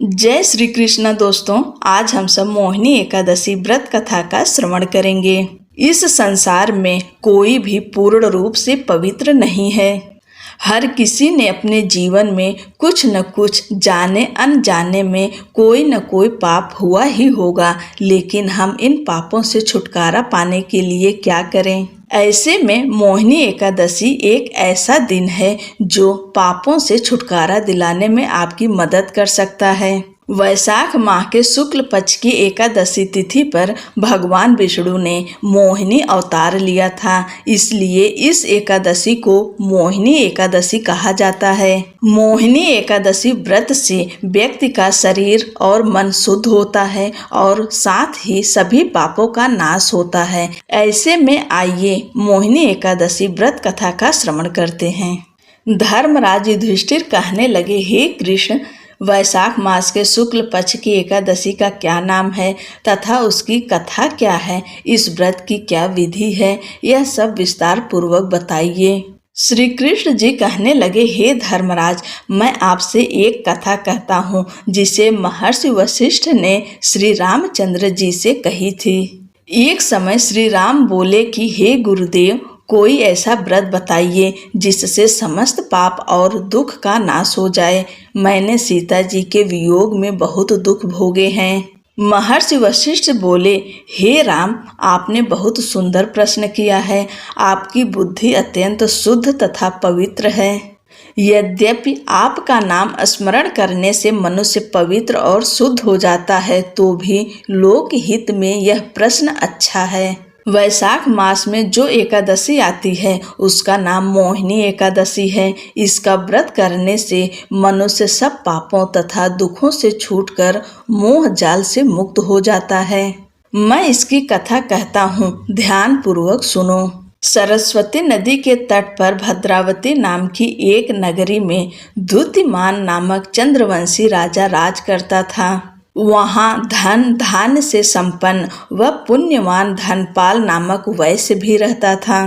जय श्री कृष्ण दोस्तों, आज हम सब मोहिनी एकादशी व्रत कथा का श्रवण करेंगे। इस संसार में कोई भी पूर्ण रूप से पवित्र नहीं है। हर किसी ने अपने जीवन में कुछ न कुछ जाने अनजाने में कोई न कोई पाप हुआ ही होगा, लेकिन हम इन पापों से छुटकारा पाने के लिए क्या करें? ऐसे में मोहिनी एकादशी एक ऐसा दिन है जो पापों से छुटकारा दिलाने में आपकी मदद कर सकता है। वैशाख माह के शुक्ल पक्ष की एकादशी तिथि पर भगवान विष्णु ने मोहिनी अवतार लिया था, इसलिए इस एकादशी को मोहिनी एकादशी कहा जाता है। मोहिनी एकादशी व्रत से व्यक्ति का शरीर और मन शुद्ध होता है और साथ ही सभी पापों का नाश होता है। ऐसे में आइए मोहिनी एकादशी व्रत कथा का श्रवण करते हैं। धर्मराज युधिष्ठिर कहने लगे, हे कृष्ण, वैशाख मास के शुक्ल पक्ष की एकादशी का क्या नाम है तथा उसकी कथा क्या है? इस व्रत की क्या विधि है? यह सब विस्तार पूर्वक बताइए। श्री कृष्ण जी कहने लगे, हे धर्मराज, मैं आपसे एक कथा कहता हूँ जिसे महर्षि वशिष्ठ ने श्री रामचंद्र जी से कही थी। एक समय श्री राम बोले कि हे गुरुदेव, कोई ऐसा व्रत बताइए जिससे समस्त पाप और दुख का नाश हो जाए। मैंने सीता जी के वियोग में बहुत दुख भोगे हैं। महर्षि वशिष्ठ बोले, हे राम, आपने बहुत सुंदर प्रश्न किया है। आपकी बुद्धि अत्यंत शुद्ध तथा पवित्र है। यद्यपि आपका नाम स्मरण करने से मनुष्य पवित्र और शुद्ध हो जाता है, तो भी लोक हित में यह प्रश्न अच्छा है। वैशाख मास में जो एकादशी आती है उसका नाम मोहिनी एकादशी है। इसका व्रत करने से मनुष्य सब पापों तथा दुखों से छूटकर मोह जाल से मुक्त हो जाता है। मैं इसकी कथा कहता हूँ, ध्यान पूर्वक सुनो। सरस्वती नदी के तट पर भद्रावती नाम की एक नगरी में द्युतिमान नामक चंद्रवंशी राजा राज करता था। वहाँ धन धान्य से संपन्न व पुण्यवान धनपाल नामक वैश्य भी रहता था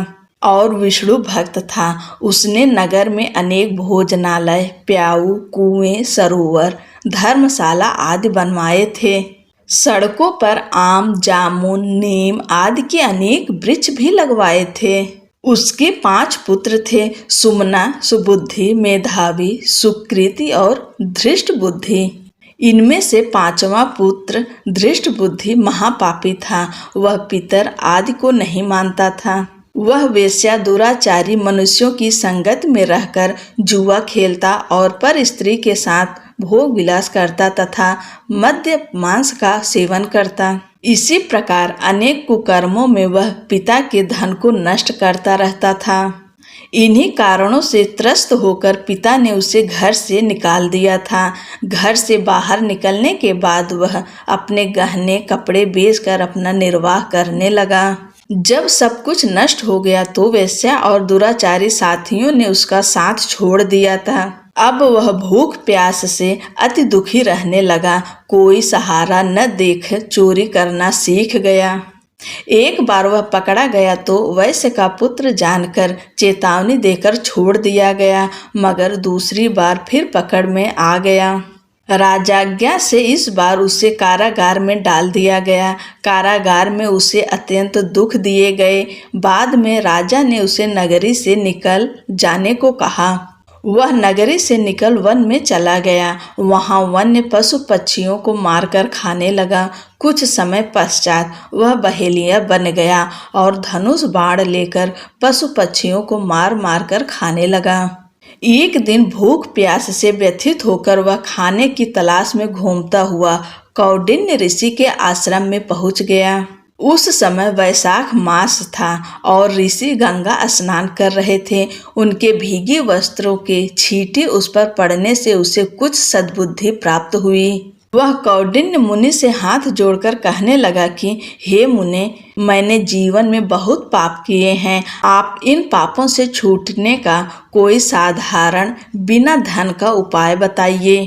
और विष्णु भक्त था। उसने नगर में अनेक भोजनालय, प्याऊ, कुएं, सरोवर, धर्मशाला आदि बनवाए थे। सड़कों पर आम, जामुन, नीम आदि के अनेक वृक्ष भी लगवाए थे। उसके 5 पुत्र थे, सुमना, सुबुद्धि, मेधावी, सुकृति और धृष्ट बुद्धि। इनमें से 5वां पुत्र धृष्ट बुद्धि महापापी था। वह पितर आदि को नहीं मानता था। वह वेश्या दुराचारी मनुष्यों की संगत में रहकर जुआ खेलता और पर स्त्री के साथ भोग विलास करता तथा मद्य मांस का सेवन करता। इसी प्रकार अनेक कुकर्मों में वह पिता के धन को नष्ट करता रहता था। इन्हीं कारणों से त्रस्त होकर पिता ने उसे घर से निकाल दिया था। घर से बाहर निकलने के बाद वह अपने गहने कपड़े बेचकर अपना निर्वाह करने लगा। जब सब कुछ नष्ट हो गया तो वेश्या और दुराचारी साथियों ने उसका साथ छोड़ दिया था। अब वह भूख प्यास से अति दुखी रहने लगा। कोई सहारा न देख चोरी करना सीख गया। एक बार वह पकड़ा गया तो वैश्य का पुत्र जानकर चेतावनी देकर छोड़ दिया गया, मगर दूसरी बार फिर पकड़ में आ गया। राजाज्ञा से इस बार उसे कारागार में डाल दिया गया। कारागार में उसे अत्यंत दुख दिए गए। बाद में राजा ने उसे नगरी से निकल जाने को कहा। वह नगरी से निकल वन में चला गया। वहाँ वन्य पशु पक्षियों को मारकर खाने लगा। कुछ समय पश्चात वह बहेलिया बन गया और धनुष बाण लेकर पशु पक्षियों को मार मार कर खाने लगा। एक दिन भूख प्यास से व्यथित होकर वह खाने की तलाश में घूमता हुआ कौंडिन्य ऋषि के आश्रम में पहुँच गया। उस समय वैशाख मास था और ऋषि गंगा स्नान कर रहे थे। उनके भीगे वस्त्रों के छींटे उस पर पड़ने से उसे कुछ सद्बुद्धि प्राप्त हुई। वह कौंडिन्य मुनि से हाथ जोड़कर कहने लगा कि हे मुने, मैंने जीवन में बहुत पाप किए हैं। आप इन पापों से छूटने का कोई साधारण बिना धन का उपाय बताइए।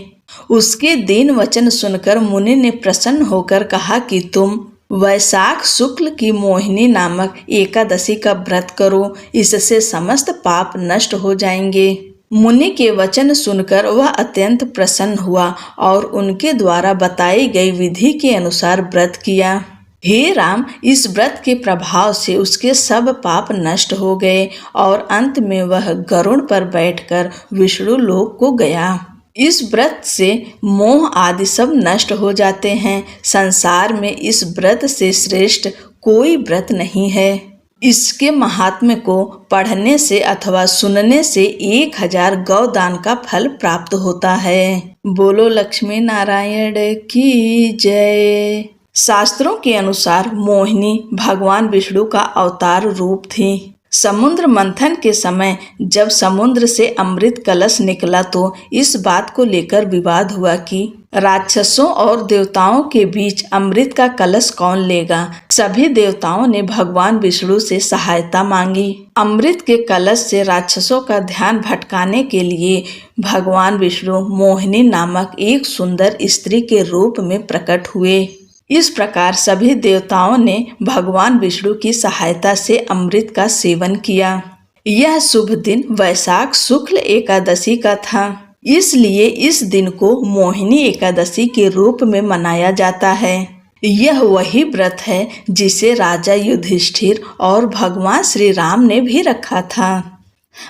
उसके दीन वचन सुनकर मुनि ने प्रसन्न होकर कहा कि तुम वैशाख शुक्ल की मोहिनी नामक एकादशी का व्रत करो। इससे समस्त पाप नष्ट हो जाएंगे। मुनि के वचन सुनकर वह अत्यंत प्रसन्न हुआ और उनके द्वारा बताई गई विधि के अनुसार व्रत किया। हे राम, इस व्रत के प्रभाव से उसके सब पाप नष्ट हो गए और अंत में वह गरुड़ पर बैठकर विष्णु लोक को गया। इस व्रत से मोह आदि सब नष्ट हो जाते हैं। संसार में इस व्रत से श्रेष्ठ कोई व्रत नहीं है। इसके महात्म्य को पढ़ने से अथवा सुनने से 1000 गौदान का फल प्राप्त होता है। बोलो लक्ष्मी नारायण की जय। शास्त्रों के अनुसार मोहिनी भगवान विष्णु का अवतार रूप थी। समुद्र मंथन के समय जब समुद्र से अमृत कलश निकला तो इस बात को लेकर विवाद हुआ कि राक्षसों और देवताओं के बीच अमृत का कलश कौन लेगा। सभी देवताओं ने भगवान विष्णु से सहायता मांगी। अमृत के कलश से राक्षसों का ध्यान भटकाने के लिए भगवान विष्णु मोहिनी नामक एक सुंदर स्त्री के रूप में प्रकट हुए। इस प्रकार सभी देवताओं ने भगवान विष्णु की सहायता से अमृत का सेवन किया। यह शुभ दिन वैशाख शुक्ल एकादशी का था, इसलिए इस दिन को मोहिनी एकादशी के रूप में मनाया जाता है। यह वही व्रत है जिसे राजा युधिष्ठिर और भगवान श्री राम ने भी रखा था।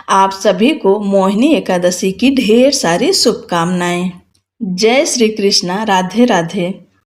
आप सभी को मोहिनी एकादशी की ढेर सारी शुभकामनाएं। जय श्री कृष्णा। राधे राधे।